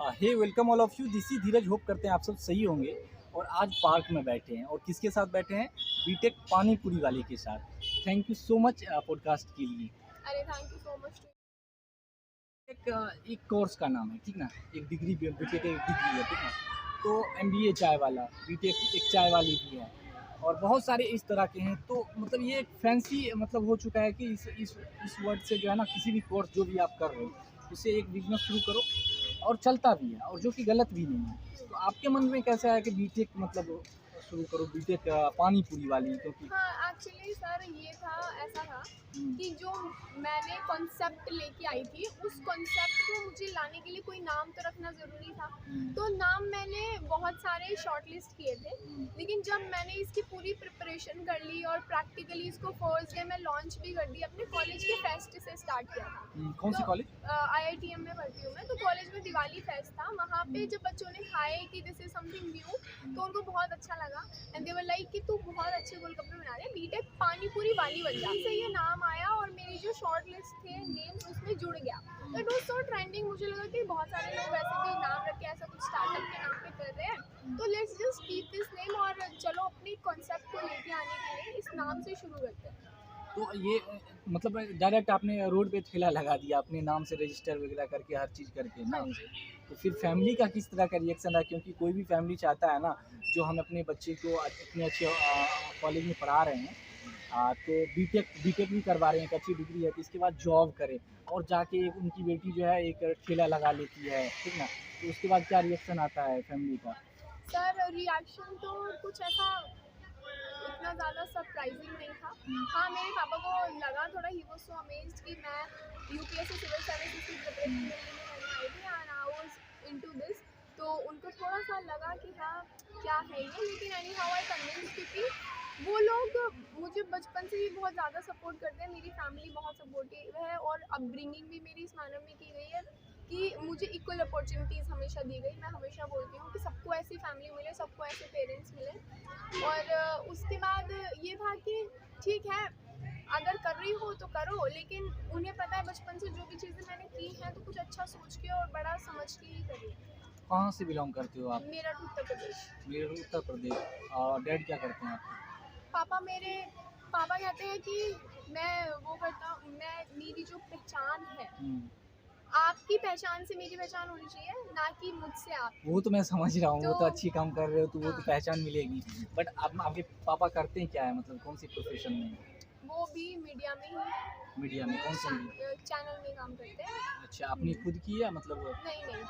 Hey welcome all of you, this is Dheeraj. Hope करते हैं आप सब सही होंगे। और आज पार्क में बैठे हैं और किसके साथ बैठे हैं? बीटेक पानी पूरी वाले के साथ। Thank you so much podcast के लिए। अरे थैंक यू सो मच। एक कोर्स का नाम है, ठीक ना। एक डिग्री भी, बीटेक एक डिग्री है, ठीक ना। तो एमबीए चाय वाला, बीटेक एक चाय वाली भी है और बहुत सारे इस तरह के हैं। तो मतलब ये एक फैंसी मतलब हो चुका है कि इस वर्ड से जो है ना, किसी भी कोर्स जो भी आप कर रहे हो उससे एक बिजनेस शुरू करो और चलता भी है, और जो कि गलत भी नहीं है। तो आपके मन में कैसा है कि बीटेक मतलब शुरू करो, बीटेक पानी पूरी वाली? क्योंकि हाँ एक्चुअली सर ये था, ऐसा था कि जो मैंने कॉन्सेप्ट लेके आई थी उस कॉन्सेप्ट को मुझे लाने के लिए कोई नाम तो रखना ज़रूरी था। तो नाम मैंने बहुत सारे शॉर्टलिस्ट किए थे, लेकिन जब मैंने इसकी पूरी प्रिपरेशन कर ली और प्रैक्टिकली इसको फर्स्ट डे में लॉन्च भी कर दी, अपने कॉलेज के फेस्ट से स्टार्ट किया था। कौन सी तो कॉलेज? IITM में पढ़ती हूँ मैं, तो कॉलेज में दिवाली फेस्ट था। वहाँ पे जब बच्चों ने खाए कि दिस इज समथिंग न्यू, तो उनको बहुत अच्छा लगा एंड दे वर लाइक कि तू बहुत अच्छे गोलगप्पे बना रहे हैं, बीटेक पानी पूरी वाली बन जा। से ये नाम आया और मेरी जो शॉर्ट लिस्ट थे नेम्स उसमें जुड़ गया। तो इट वाज सो ट्रेंडिंग। मुझे लगा कि बहुत सारे लोग वैसे भी नाम रख के ऐसा कुछ स्टार्टअप के नाम पे कर रहे हैं, तो let's just keep this name और चलो अपनी कॉन्सेप्ट को लेके आने के लिए इस नाम से शुरू करते हैं। तो ये मतलब डायरेक्ट आपने रोड पे ठेला लगा दिया अपने नाम से, रजिस्टर वगैरह करके, हर चीज़ करके ना। हाँ जी। तो फिर फैमिली का किस तरह का रिएक्शन रहा? क्योंकि कोई भी फैमिली चाहता है ना, जो हम अपने बच्चे को इतने अच्छे कॉलेज में पढ़ा रहे हैं, तो बीटेक बीटेक भी करवा रहे हैं, एक अच्छी डिग्री है, तो इसके बाद जॉब करें और जाके एक उनकी बेटी जो है एक ठेला लगा लेती है, ठीक ना। तो उसके बाद क्या रिएक्शन आता है फैमिली का? सर रिएक्शन तो कुछ ऐसा इतना ज़्यादा सरप्राइजिंग नहीं था। हाँ मेरे पापा को लगा थोड़ा, ही वाज सो अमेज्ड कि मैं यूपीएससी सिविल सर्विसेज की प्रिपरेशन करने आई थी and I was into this. तो उनको थोड़ा सा लगा कि हाँ क्या है ये, लेकिन एनी हाउ आई कन्विंस, क्योंकि वो लोग मुझे बचपन से ही बहुत ज़्यादा सपोर्ट करते हैं। मेरी फैमिली बहुत सपोर्टिव है और अपब्रिंगिंग भी मेरी इस मैनर में की गई है कि मुझे इक्वल अपॉर्चुनिटीज़ हमेशा दी गई। मैं हमेशा बोलती हूँ कि सबको ऐसी फैमिली मिले, सबको ऐसे पेरेंट्स मिले। और उसके बाद ये था कि ठीक है, अगर कर रही हो तो करो, लेकिन उन्हें पता है बचपन से जो भी चीज़ें मैंने की हैं तो कुछ अच्छा सोच के और बड़ा समझ के ही करी है। कहाँ से बिलोंग करते हो आप? मेरठ उत्तर प्रदेश। मेरे उत्तर प्रदेश। और डैड क्या करते हैं आपके? पापा मेरे पापा कहते हैं कि मैं वो करता हूँ, मैं मेरी जो पहचान है, आपकी पहचान से मेरी पहचान होनी चाहिए, ना कि मुझसे आप। वो तो मैं समझ रहा हूँ, वो तो तो अच्छी काम कर रहे हो तो वो तो हाँ, पहचान मिलेगी। बट आप, आपके पापा करते हैं क्या है, मतलब कौन सी प्रोफेशन में? वो भी मीडिया में ही है। मीडिया में कौन सी? चैनल में काम करते हैं। अच्छा, अपनी खुद की है मतलब? नहीं नहीं,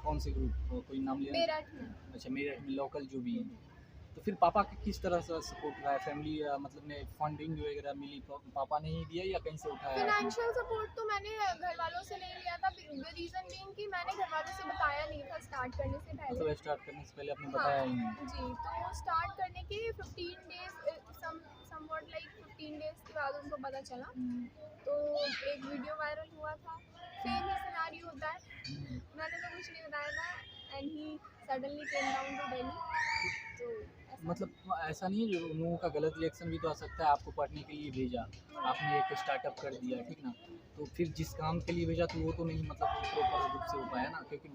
कौन से ग्रुप, कोई नाम लेना? मेरठ में। अच्छा, मेरठ में लोकल जो भी है। तो फिर पापा का किस तरह से सपोर्ट रहा है? फैमिली मतलब ने फंडिंग वगैरह मिली, पापा ने ही दिया या कहीं से उठाया आपने? फाइनेंशियल सपोर्ट तो मैंने घर वालों से नहीं लिया था, द रीज़न बीइंग कि मैंने घर वालों से बताया नहीं था स्टार्ट करने से पहले। मतलब स्टार्ट करने से पहले आपने हाँ बताया ही नहीं? जी, तो स्टार्ट करने के 15 डेज़ समवॉट लाइक 15 डेज़ के बाद उनको पता चला। तो एक वीडियो वायरल हुआ था, सेम ही सिनेरियो होता है। मैंने तो कुछ नहीं बताया था and he suddenly came down to Delhi. तो ऐसा मतलब ऐसा नहीं है, जो उन लोगों का गलत रिएक्शन भी तो आ सकता है। आपको पढ़ने के लिए भेजा, आपने एक स्टार्टअप कर दिया, ठीक ना। तो फिर जिस काम के लिए भेजा तो वो तो नहीं मतलब प्रॉपर रूप से हो पाया ना, क्योंकि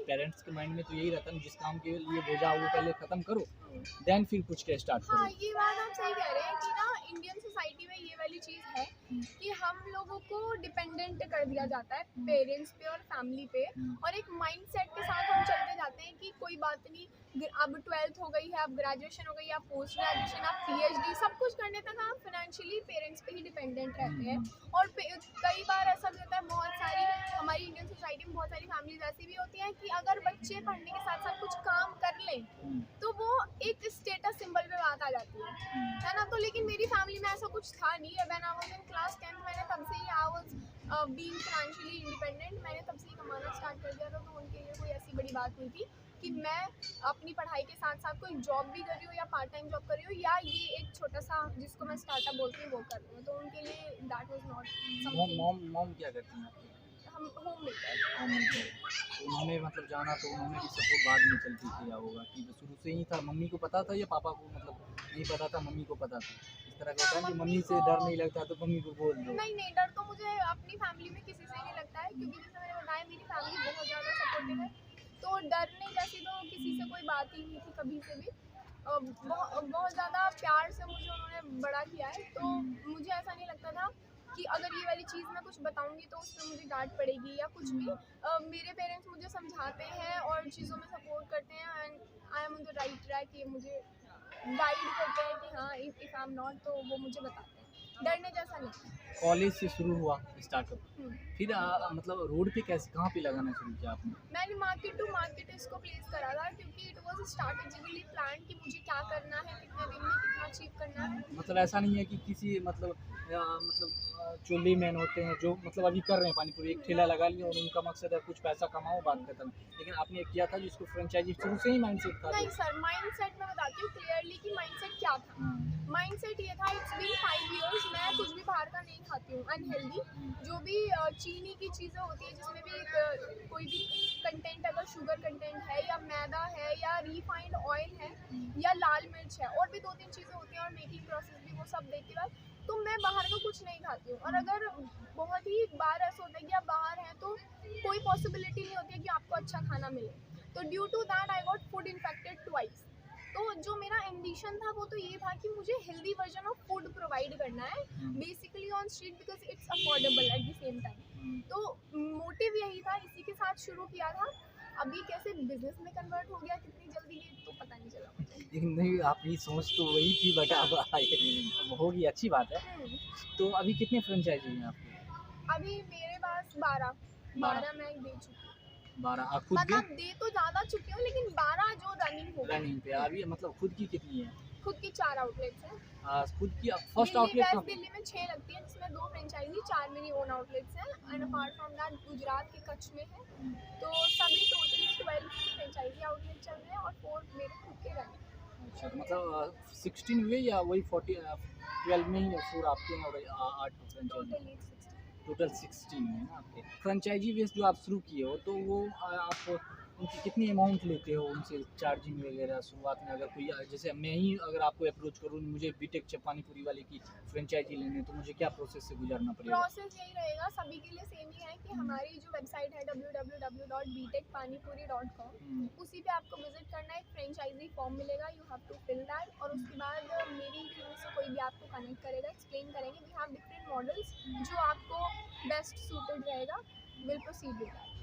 पेरेंट्स के माइंड में तो यही रहता है ना, जिस काम के लिए भेजा वो पहले ख़त्म करो, देन फिर कुछ के स्टार्ट हाँ, करो। ये बात आप सही कह रहे हैं कि ना इंडियन सोसाइटी में ये वाली चीज़ है कि हम लोगों को डिपेंडेंट कर दिया जाता है पेरेंट्स पे और फैमिली पे, और एक माइंडसेट के साथ हम चलते जाते हैं कि कोई बात नहीं, अब 12th हो गई है, अब ग्रेजुएशन हो गई है, अब पोस्ट ग्रेजुएशन, अब PhD, सब कुछ करने तक हम फाइनेंशियली पेरेंट्स पे ही डिपेंडेंट रहते हैं। और कई बार ऐसा भी होता है, बहुत सारी हमारी इंडियन सोसाइटी में बहुत सारी फैमिलीज ऐसी भी होती हैं कि अगर बच्चे पढ़ने के साथ साथ कुछ काम कर लें तो वो एक स्टेटस सिंबल पे बात आ जाती है ना। तो लेकिन मेरी फैमिली में ऐसा कुछ था नहीं। When I was in class 10th मैंने तब से ही I was being financially independent, मैंने तब से ही कमाना स्टार्ट कर दिया था। तो उनके लिए कोई ऐसी बड़ी बात नहीं थी कि मैं अपनी पढ़ाई के साथ साथ कोई जॉब भी कर रही हूँ या पार्ट टाइम जॉब कर रही हूँ या ये एक छोटा सा जिसको मैं स्टार्टअप बोलती हूँ वो कर रही हूँ। तो उनके लिए that was not something. Mom mom क्या करती हैं आपकी? हम होम मेकर। हाँ, मिलते हैं। तो उन्होंने मतलब जाना तो उन्होंने भी सपोर्ट बाद में चल के किया होगा कि शुरू से ही था? मम्मी को पता था या पापा को मतलब नहीं पता था, मम्मी को पता था? इस तरह का होता है ना कि मम्मी से डर नहीं लगता तो मम्मी को बोल दो। नहीं नहीं, डर तो मुझे अपनी फैमिली में किसी से नहीं लगता है, क्योंकि जैसे मैंने बताया मेरी फैमिली बहुत ज़्यादा सपोर्टिव है। तो डरने जैसी तो किसी से कोई बात ही नहीं थी कभी से भी। बहुत ज़्यादा प्यार से मुझे उन्होंने बड़ा किया है, तो मुझे ऐसा नहीं लगता था कि अगर ये वाली चीज़ मैं कुछ बताऊंगी तो उस पर मुझे डांट पड़ेगी या कुछ भी। मेरे पेरेंट्स मुझे समझाते हैं और चीज़ों में सपोर्ट करते हैं, and I am on the right track. ये मुझे गाइड करते हैं कि हाँ, इफ़ आई एम नॉट, तो वो मुझे बताते हैं, डरने जैसा नहीं। कॉलेज से शुरू हुआ स्टार्टअप, हम्म। फिर मतलब रोड पे कैसे, कहाँ पे लगाना शुरू किया आपने? मैंने मार्केट टू मार्केट इसको प्लेस करा था, क्योंकि इट वाज स्ट्रैटेजिकली प्लान कि मुझे क्या करना है, कितने दिन में कितना अचीव करना है। मतलब ऐसा नहीं है कि किसी मतलब चोली मैन होते हैं जो मतलब अभी कर रहे हैं पानी पूरी, एक ठेला लगा लिया और उनका मकसद है कुछ पैसा कमाओ, बात खत्म। लेकिन आपने किया था जिसको फ्रेंचाइजी शुरू से ही माइंडसेट था। नहीं सर, माइंडसेट मैं बताती हूँ क्लियरली कि माइंडसेट क्या था। माइंडसेट ये था, इट्स बीन 5 इयर्स मैं कुछ भी बाहर का नहीं खाती हूँ अनहेल्दी। जो भी चीनी की चीज़ें होती है जिसमें भी कोई भी कंटेंट, अगर शुगर कंटेंट है या मैदा है या रिफाइंड ऑयल है या लाल मिर्च है, और भी 2-3 चीज़ें होती हैं और मेकिंग प्रोसेस भी, वो सब देख के बाद तो मैं बाहर का कुछ नहीं खाती हूँ। और अगर बहुत ही बार ऐसा होता है कि आप बाहर हैं तो कोई पॉसिबिलिटी नहीं होती है कि आपको अच्छा खाना मिले, तो due to that I got food infected twice. तो जो मेरा एम्बिशन था वो तो ये था कि मुझे healthy version of food provide करना है, basically on street, because it's affordable at the same time. तो मोटिव यही था, इसी के साथ शुरू किया था। अभी कैसे बिजनेस में कन्वर्ट हो गया कितनी जल्दी, ये तो पता नहीं चला मुझे। लेकिन नहीं, आपकी सोच तो वही थी, बट अब होगी, अच्छी बात है। तो अभी कितने फ्रेंचाइजी हैं आपके? अभी मेरे पास 12 मैं दे चुकी हूँ। 12 आप खुद मतलब दे तो ज़्यादा चुकी हूँ, लेकिन 12 जो रनिंग हो गई। रनिंग पे अभी, मतलब खुद की कितनी है? खुद की 4 आउटलेट्स हैं। खुद की फर्स्ट दिल्ली आउटलेट वेस्ट कहाँ? दिल्ली में 6 लगती है, जिसमें 2 फ्रेंचाइजी, 4 मेरी ओन आउटलेट्स हैं, and apart from that Gujarat के कच्छ में है। तो सभी टोटली 12 फ्रेंचाइजी आउटलेट चल रहे हैं और 4 मेरे खुद के रनिंग। अच्छा, तो मतलब 16 हुए या वही 12 में ही 4 आपके हैं और 8 फ्रेंचाइजी? टोटली 60। टोटल 16 है ना आपके। फ्रेंचाइजी बेस जो आप शुरू किए हो, तो वो आप उनकी कितनी अमाउंट लेते हो, उनसे चार्जिंग वगैरह शुरुआत में? अगर कोई जैसे मैं ही अगर आपको अप्रोच करूँ, मुझे बीटेक पानी पूरी वाले की फ्रेंचाइजी लेनी है, तो मुझे क्या प्रोसेस से गुजरना पड़ेगा? प्रोसेस यही रहेगा, सभी के लिए सेम ही है कि हमारी जो वेबसाइट है www.btechpanipuri.com, उसी पे आपको विजिट करना है। एक फ्रेंचाइजी फॉर्म मिलेगा, you have to fill that, और उसके बाद मेरी टीम से कोई भी आपको कनेक्ट करेगा, एक्सप्लेन करेंगे। वी हैव डिफरेंट मॉडल्स, जो आपको बेस्ट सूटेड रहेगा, विल प्रोसीड विद दैट।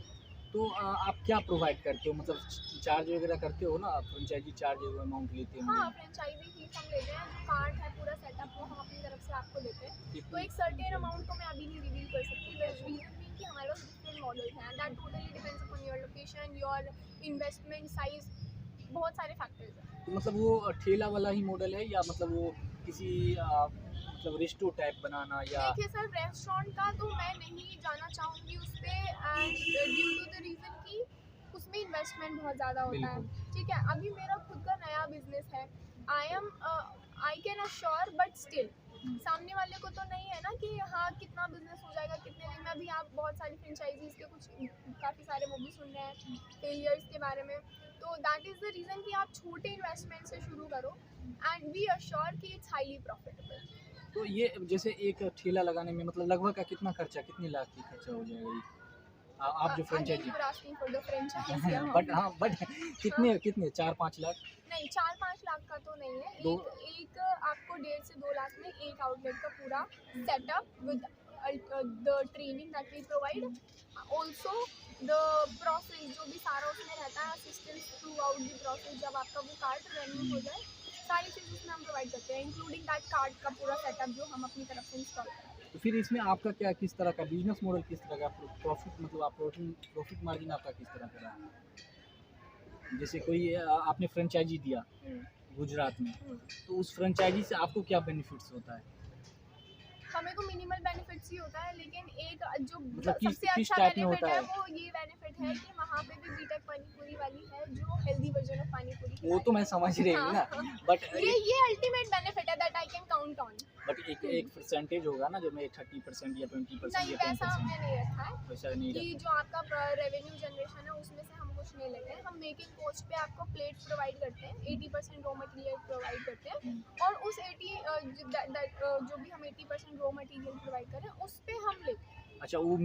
तो आप क्या प्रोवाइड करते हो, मतलब चार्ज वगैरह करते हो ना, फ्रेंचाइजी चार्ज अमाउंट लेते हो? हाँ, फ्रेंचाइजी फीस हम लेते हैं, जो कार्ड है पूरा सेटअप वो हम अपनी तरफ से आपको देते हैं। तो एक सर्टेन अमाउंट तो मैं अभी नहीं रिवील कर सकती, द रीजन बीइंग कि हमारे पास डिफरेंट मॉडल्स हैं, that totally depends upon your location, your investment size, बहुत सारे फैक्टर्स हैं। तो मतलब वो ठेला वाला ही मॉडल है, या मतलब वो किसी मतलब रेस्टो टाइप बनाना, या? देखिए सर, रेस्टोरेंट का तो मैं नहीं जाना चाहूँगी उस पर, and due to the reason कि उसमें इन्वेस्टमेंट बहुत ज़्यादा होता है। ठीक है, अभी मेरा खुद का नया बिजनेस है, I can assure, but still सामने वाले को तो नहीं है ना कि हाँ कितना बिजनेस हो जाएगा कितने दिन में। अभी आप बहुत सारी फ्रेंचाइजीज के कुछ काफ़ी सारे वो भी सुन रहे हैं फेलियर्स के बारे में, तो दैट इज़ द रीज़न कि आप छोटे इन्वेस्टमेंट से शुरू करो, एंड बी अश्योर कि इट्स हाईली प्रॉफिटेबल। तो ये जैसे एक ठेला लगाने में मतलब लगभग का कितना खर्चा, कितने लाख की खर्चा हो जाएगा ये? आप जो फ्रेंचाइजी बट हाँ, बट कितने कितने 4-5 लाख? नहीं, 4-5 लाख का तो नहीं है। एक आपको 1.5 से 2 लाख में एक आउटलेट का पूरा setup with the training that we provide, also the process जो भी सारा उसमें रहता है, assistance throughout the process. जब आपका वो कार्ड रनिंग हो जाए, सारी चीज़ उसमें हम प्रोवाइड करते हैं, इंक्लूडिंग दैट कार्ड का पूरा सेटअप जो हम अपनी तरफ से इंस्टॉल करते हैं। तो फिर इसमें आपका क्या, किस तरह का बिजनेस मॉडल, किस तरह का प्रॉफिट, मतलब आप प्रॉफिट मार्जिन आपका किस तरह का रहा? जैसे कोई आपने फ्रेंचाइजी दिया गुजरात में, तो उस फ्रेंचाइजी से आपको क्या बेनिफिट्स होता है? हमें तो मिनिमल बेनिफिट्स ही होता है, लेकिन एक जो मतलब सबसे किस अच्छा टाइप में बेनिफिट होता है है? वो ये बेनिफिट है कि वहाँ पे भी बीटेक पानीपुरी वाली है जो हेल्दी वर्जन ऑफ पानीपुरी वो तो मैं समझ रही हूँ ना, बट ये अल्टीमेट बेनिफिट है that I can count on. But एक परसेंटेज होगा ना, जो मैं 30% या 20% नहीं, या वैसा 10%? हमने नहीं रखा है वैसा नहीं कि रखा। जो आपका रेवेन्यू जनरेशन है उसमें से हम कुछ नहीं लेते हैं। हम मेकिंग कॉस्ट पे आपको प्लेट प्रोवाइड करते हैं, 80% रॉ मटेरियल प्रोवाइड करते हैं, और उस 80 जो भी हम 80% रॉ मटेरियल प्रोवाइड करें उस पे हम लेते हैं। अच्छा, वो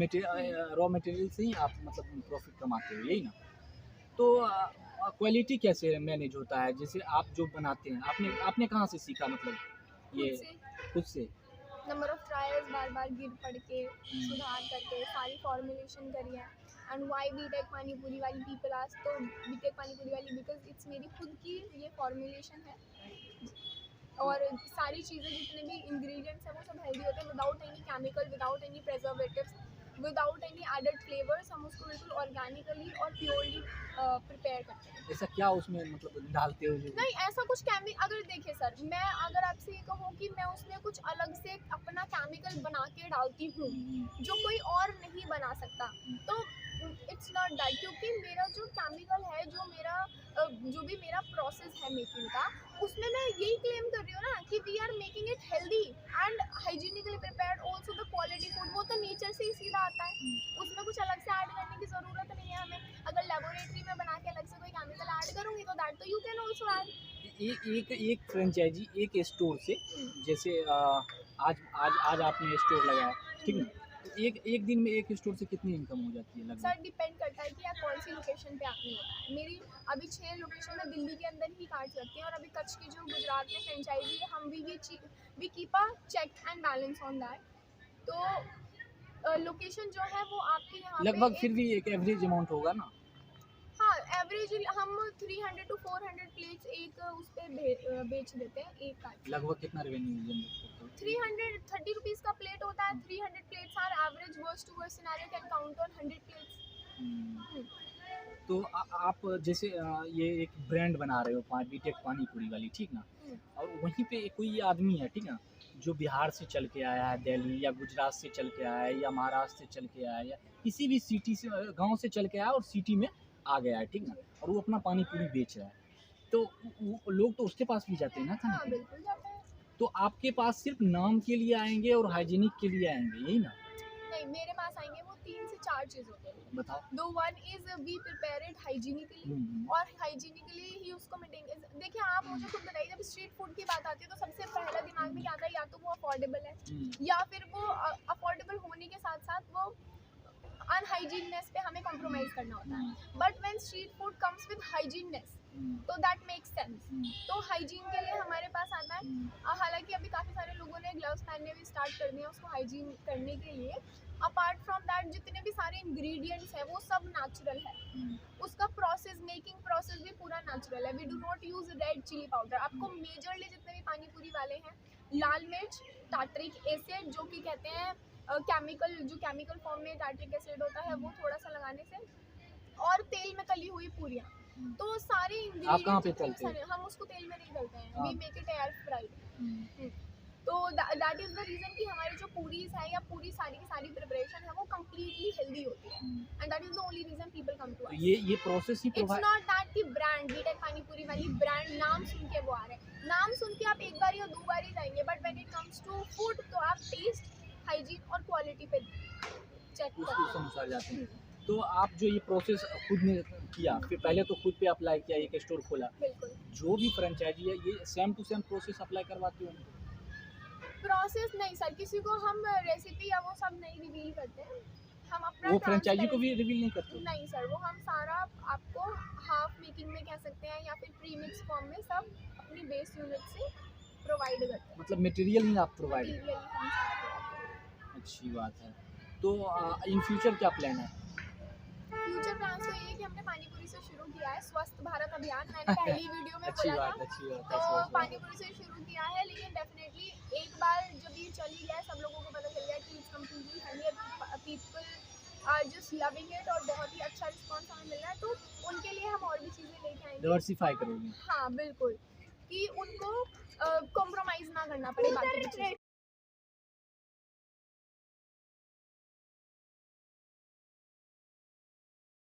रॉ मटेरियल से ही आप मतलब प्रॉफिट कमाते हो, यही ना? तो क्वालिटी कैसे मैनेज होता है? जैसे आप जो बनाते हैं, आपने आपने कहाँ से सीखा मतलब ये खुद से खुद से? नंबर ऑफ ट्रायल्स बार बार गिर पड़ के सुधार करके सारी फॉर्मुलेशन करी है। And Y BTech pani puri वाली पीपल आज तो बीटेक पानी पूरी वाली बिकॉज इट्स मेरी खुद की ये फॉर्मुलेशन है। और सारी चीज़ें जितने भी इंग्रेडिएंट्स हैं वो सब हेल्दी होते हैं without any chemical without any preservatives without any added flavours. हम उसको बिल्कुल ऑर्गेनिकली और प्योरली प्रिपेयर करते हैं। ऐसा क्या उसमें मतलब डालते हो जो? नहीं ऐसा कुछ अगर देखिए सर मैं अगर आपसे ये कहूँ कि मैं उसमें कुछ अलग से अपना केमिकल बना के डालती हूँ जो कोई और नहीं बना सकता तो इट्स नॉट दैट। क्योंकि मेरा जो केमिकल है जो भी मेरा प्रोसेस है मेकिंग का उसमें मैं यही क्लेम कर रही हूँ ना कि we are making it healthy and hygienically prepared also the quality food. वो तो नेचर से ही सीधा आता है उसमें कुछ अलग से ऐड करने की ज़रूरत नहीं है हमें। अगर लेबोरेटरी में बना के अलग से कोई केमिकल ऐड करूँगी तो दैट तो यू कैन ऑल्सो ऐड। एक फ्रेंचाइजी एक स्टोर से जैसे आज आपने स्टोर लगाया, ठीक है? तो एक दिन में एक स्टोर से कितनी इनकम हो जाती है लगभग? सर डिपेंड करता है कि आप कौन सी लोकेशन पे आपने लगाया है। मेरी अभी 6 लोकेशन में दिल्ली के अंदर ही कार्ड्स रखती हैं और अभी कच्छ की जो गुजरात में फ्रेंचाइजी है हम भी ये we keep a check and balance on that. तो लोकेशन जो है वो आपके यहाँ लगभग पे फिर भी एक एवरेज अमाउंट होगा ना? हाँ एवरेज हम 300 to 400 प्लेट्स एक उस पर बेच देते हैं एक कार्ड। लगभग कितना रेवेन्यू जनरेट करते हो? 330 रुपीज़ का प्लेट होता है। 300 plates are average worst to worst scenario can count on 100 plates. तो आप जैसे ये एक ब्रांड बना रहे हो बीटेक पानी पूरी वाली, ठीक ना? और वहीं पे कोई आदमी है, ठीक ना, जो बिहार से चल के आया है, दिल्ली या गुजरात से चल के आया है या महाराष्ट्र से चल के आया है या किसी भी सिटी से गांव से चल के आया और सिटी में आ गया है, ठीक ना, और वो अपना पानी पूरी बेच रहा है, तो लोग तो उसके पास भी जाते हैं ना खाने हाँ के लिए। बिल्कुल जाता है। तो आपके पास सिर्फ नाम के लिए आएंगे और हाइजीनिक के लिए आएंगे, यही ना? नहीं मेरे पास आएंगे वो 3 से 4 चीज़ होते हैं। बताओ। दो one is we prepare it hygienically और हाइजीनिकली ही उसको मेंटेन। देखिए आप मुझे खुद बताइए जब स्ट्रीट फूड की बात आती है तो सबसे पहला दिमाग में क्या आता है या तो वो अफोर्डेबल है या फिर वो अफोर्डेबल होने के साथ साथ वो अनहाइजीननेस पे हमें कॉम्प्रोमाइज करना होता है। But when street food comes with hygieneness तो दैट मेक्स सेंस। तो हाइजीन के लिए हमारे पास आता है। हालांकि अभी काफ़ी सारे लोगों ने ग्लव्स पहनने भी स्टार्ट कर दिए उसको हाइजीन करने के लिए। अपार्ट फ्रॉम दैट जितने भी सारे इंग्रेडिएंट्स हैं वो सब नेचुरल है। उसका प्रोसेस मेकिंग प्रोसेस भी पूरा नेचुरल है। We do not use red chilli powder. आपको मेजरली जितने भी पानी पूरी वाले हैं लाल मिर्च टार्टरिक एसिड जो कि कहते हैं केमिकल फॉर्म में टार्टरिक एसिड होता है वो थोड़ा सा लगाने से और तेल में तली हुई पूरियाँ। तो सारे आप कहाँ पे इंग्रेडिएंट्स तलते हैं? हम उसको तेल में नहीं तलते हैं। We make it air fried. तो दैट इज द रीजन कि हमारी जो पूरीज है या पूरी सारी की सारी प्रिपरेशन है वो कम्प्लीटली हेल्दी होती है and that is the only reason people come to तो अस। ये प्रोसेस ही इट्स नॉट दैट कि ब्रांड बीटेक पानी पूरी वाली ब्रांड नाम सुन के वो आ रहे हैं। नाम सुन के आप एक बार या 2 बार ही जाएंगे but when it comes to food तो आप टेस्ट हाइजीन और क्वालिटी पे चेक उसके करते अनुसार जाते हैं। तो आप जो ये प्रोसेस खुद ने किया, फिर पहले तो खुद पे अप्लाई किया, एक स्टोर खोला, बिल्कुल। जो भी फ्रेंचाइजी है ये same to same process apply करवाते हो? प्रोसेस नहीं सर किसी को हम रेसिपी या वो सब नहीं रिवील करते हैं। हम अपना वो फ्रेंचाइजी को भी रिवील नहीं करते? नहीं सर वो हम सारा आपको हाफ मेकिंग में कह सकते हैं या फिर प्री मिक्स फॉर्म में सब अपनी बेस यूनिट से प्रोवाइड करते हैं। मतलब मटेरियल ही आप प्रोवाइड करते मटेरियल हम सारा provide करते हैं। अच्छी बात है। तो इन फ्यूचर क्या प्लान है? फ्यूचर प्लान तो ये है कि हमने पानीपुरी से शुरू किया है स्वस्थ भारत अभियान। मैंने पहली वीडियो में अच्छी बोला बात, था अच्छी बात, तो पानीपुरी से शुरू किया है लेकिन डेफिनेटली एक बार जब ये चली गया सब लोगों को पता चल गया कि it's completely healthy people are just loving it और बहुत ही अच्छा रिस्पॉन्स हमें मिल रहा है तो उनके लिए हम और भी चीज़ें लेके आएंगे। डाइवर्सिफाई करोगे? हाँ बिल्कुल कि उनको कॉम्प्रोमाइज़ ना करना पड़े बाकी की चीज़ों